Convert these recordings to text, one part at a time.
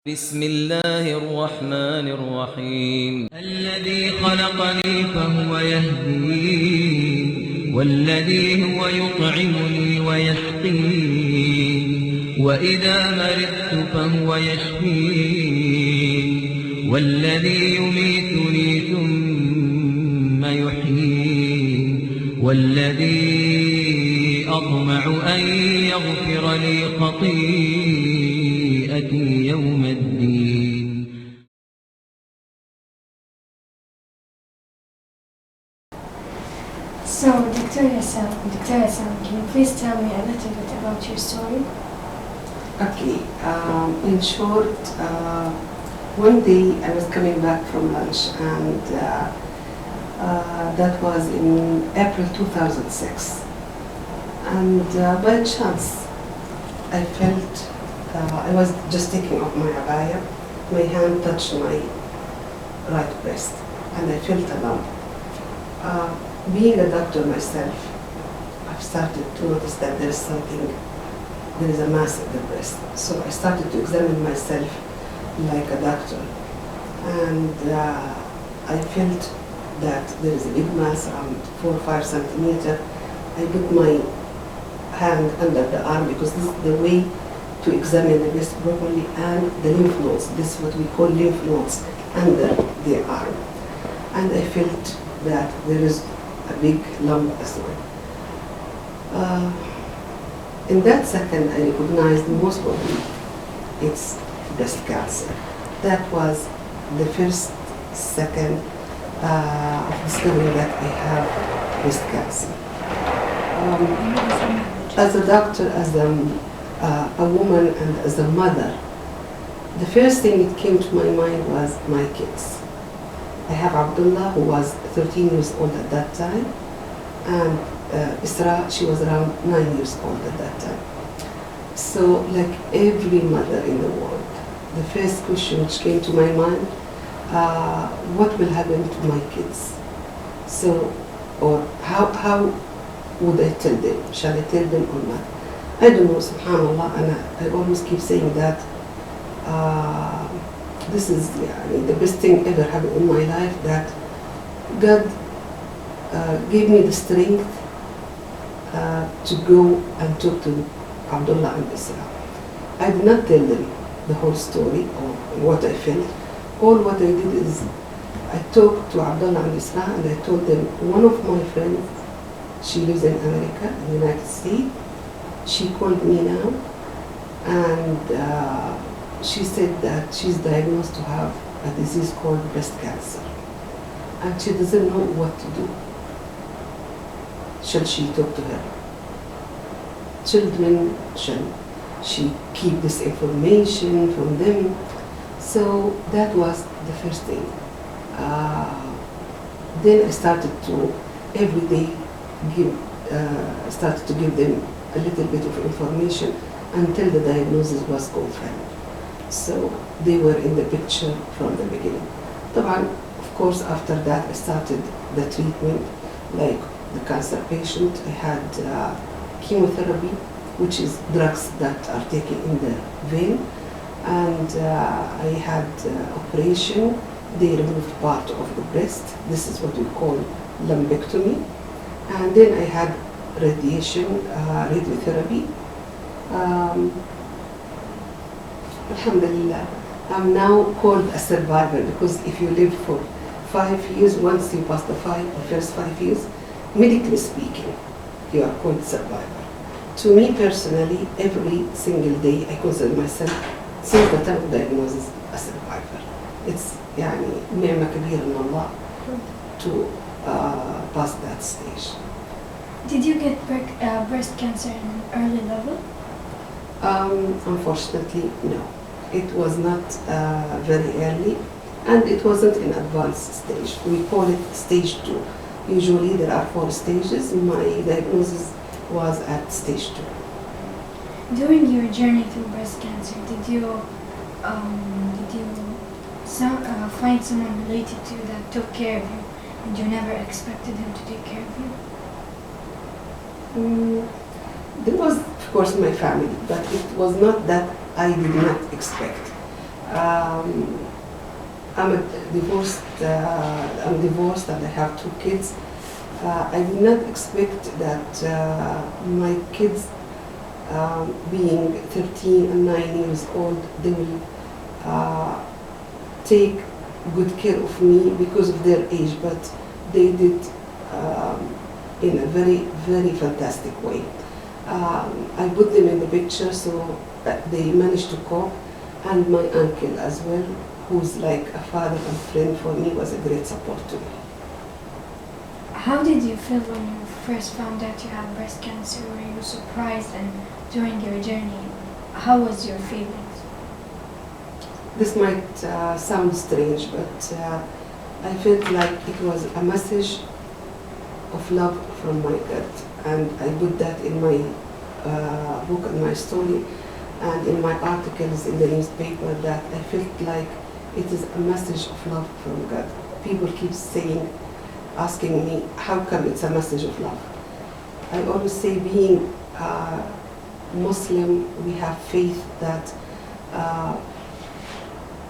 بسم الله الرحمن الرحيم الذي خلقني فهو يهدين والذي هو يطعمني ويسقين وإذا مرضت فهو يشفين والذي يميتني ثم يحيين والذي أطمع أن يغفر لي خطيئتي يوم الدين. So, Dr. Hassan, can you please tell me a little bit about your story? Okay, in short, one day I was coming back from lunch and that was in April 2006. And by chance, I felt, I was just taking off my abaya, my hand touched my right breast and I felt a lump. Being a doctor myself, I've started to notice that there is something, there is a mass in the breast. So I started to examine myself like a doctor. And I felt that there is a big mass around 4 or 5 centimeters. I put my hand under the arm because this is the way to examine the breast properly, and the lymph nodes. This is what we call lymph nodes under the arm. And I felt that there is a big lump as well. In that second, I recognized most probably it's breast cancer. That was the first second of discovering that I have breast cancer. As a doctor, as a woman, and as a mother, the first thing that came to my mind was my kids. I have Abdullah, who was 13 years old at that time, and Isra, she was around 9 years old at that time. So, like every mother in the world, the first question which came to my mind, what will happen to my kids? So, or how would I tell them? Shall I tell them or not? I don't know, subhanAllah, and I always keep saying that this is the best thing ever happened in my life, that God gave me the strength to go and talk to Abdullah and Isra. I did not tell them the whole story or what I felt. All what I did is I talked to Abdullah and Isra and I told them, one of my friends, she lives in America, in the United States. She called me now and she said that she's diagnosed to have a disease called breast cancer. And she doesn't know what to do. Shall she talk to her children? Shall she keep this information from them? So that was the first thing. Then I started to every day started to give them a little bit of information until the diagnosis was confirmed. So they were in the picture from the beginning. Of course, after that I started the treatment like the cancer patient. I had chemotherapy, which is drugs that are taken in the vein, and I had operation. They removed part of the breast. This is what we call lumpectomy. And then I had radiation, radiotherapy. Alhamdulillah, I'm now called a survivor because if you live for 5 years, once you pass the first 5 years, medically speaking, you are called survivor. To me personally, every single day I consider myself, since the time of diagnosis, a survivor. It's نعمة كبيرة من Allah to pass that stage. Did you get breast cancer in an early level? Unfortunately, no. It was not very early, and it wasn't in advanced stage. We call it stage 2. Usually there are 4 stages. My diagnosis was at stage 2. During your journey through breast cancer, did you find someone related to you that took care of you, and you never expected him to take care of you? There was, of course, my family, but it was not that I did not expect. Um, I'm divorced and I have two kids. I did not expect that my kids, being 13 and 9 years old, they will take good care of me because of their age, but they did in a very, very fantastic way. I put them in the picture so that they managed to cope, and my uncle as well, who's like a father and friend for me, was a great support to me. How did you feel when you first found out you had breast cancer? Were you surprised, and during your journey, how was your feelings? This might sound strange, but I felt like it was a message of love from my God, and I put that in my book and my story and in my articles in the newspaper, that I felt like it is a message of love from God. People keep asking me, how come it's a message of love? I always say, being Muslim, we have faith that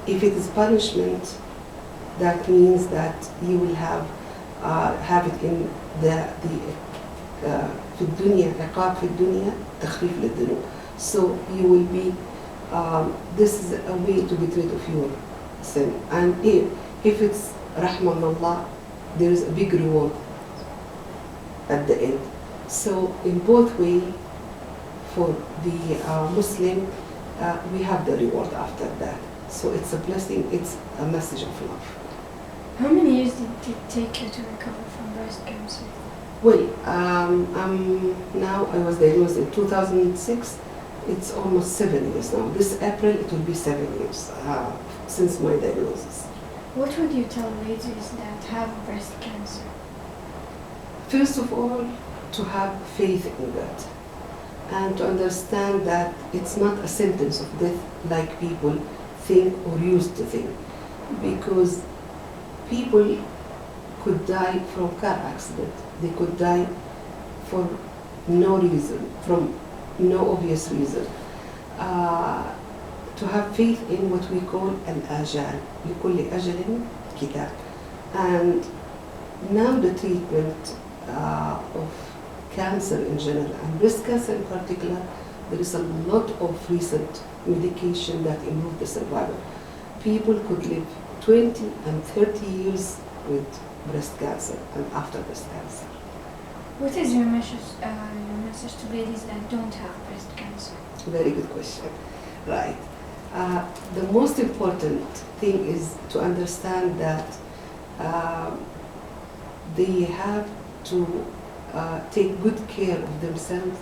if it is punishment, that means that you will have it in the في الدنيا عقاب في الدنيا تخفيف للذنوب. So you will be, this is a way to get rid of your sin. And if it's rahman Allah, there is a big reward at the end. So in both ways, for the Muslim, we have the reward after that. So it's a blessing, it's a message of love. How many years did it take you to recover from breast cancer? Well, now I was diagnosed in 2006. It's almost 7 years now. This April it will be 7 years since my diagnosis. What would you tell ladies that have breast cancer? First of all, to have faith in God and to understand that it's not a sentence of death like people think or used to think, because people could die from car accident. They could die for no reason, from no obvious reason. To have faith in what we call al-ajal, لكل أجل كتاب. And now the treatment of cancer in general, and breast cancer in particular, there is a lot of recent medication that improve the survival. People could live 20 and 30 years with breast cancer and after breast cancer. What is your message to ladies that don't have breast cancer? Very good question. Right. The most important thing is to understand that they have to take good care of themselves.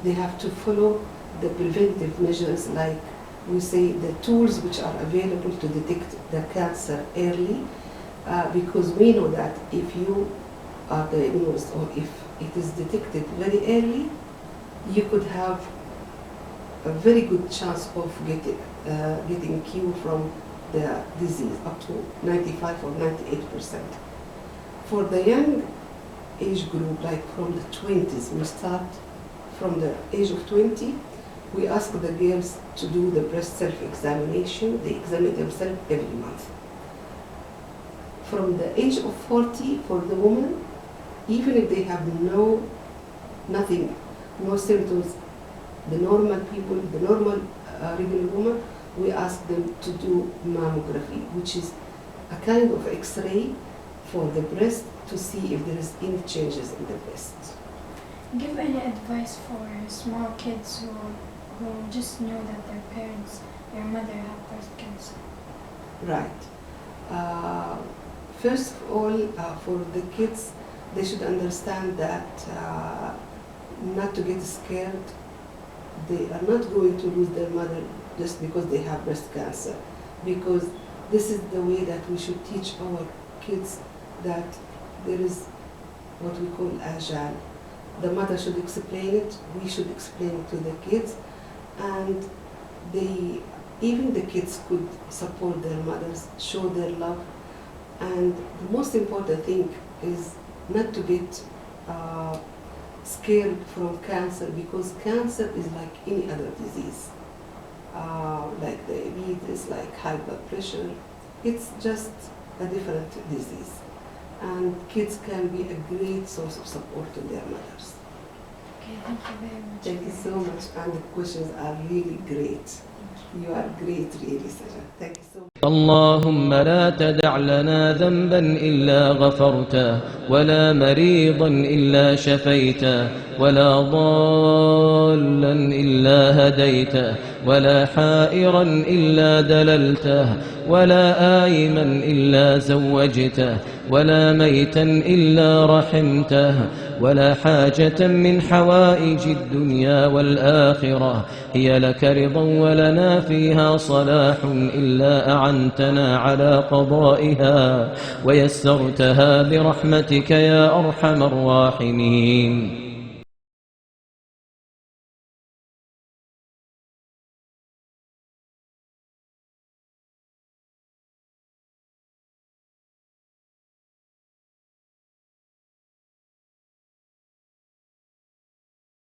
They have to follow the preventive measures, like we say, the tools which are available to detect the cancer early, because we know that if you are diagnosed or if it is detected very early, you could have a very good chance of getting cured from the disease, up to 95 or 98%. For the young age group, like from the 20s, we start from the age of 20, we ask the girls to do the breast self-examination. They examine themselves every month. From the age of 40, for the woman, even if they have nothing, no symptoms, the normal people, the normal regular woman, we ask them to do mammography, which is a kind of X-ray for the breast to see if there is any changes in the breast. Give any advice for small kids who just know that their mother had breast cancer? Right. First of all, for the kids, they should understand that not to get scared. They are not going to lose their mother just because they have breast cancer, because this is the way that we should teach our kids, that there is what we call ajal. The mother should explain it, we should explain it to the kids, and even the kids could support their mothers, show their love. And the most important thing is not to get scared from cancer, because cancer is like any other disease. like diabetes, like high blood pressure. It's just a different disease. And kids can be a great source of support to their mothers. Okay, thank you very much. Thank you so much, and the questions are really great. You are great, really, Saja. Thank you so much. اللهم لا تدع لنا ذنبا إلا غفرته ولا مريضا إلا شفيته ولا ضالا إلا هديته ولا حائرا إلا دللته ولا آيما إلا زوجته ولا ميتا إلا رحمته ولا حاجة من حوائج الدنيا والآخرة هي لك رضا ولنا فيها صلاح إلا أعنتنا على قضائها ويسرتها برحمتك يا أرحم الراحمين.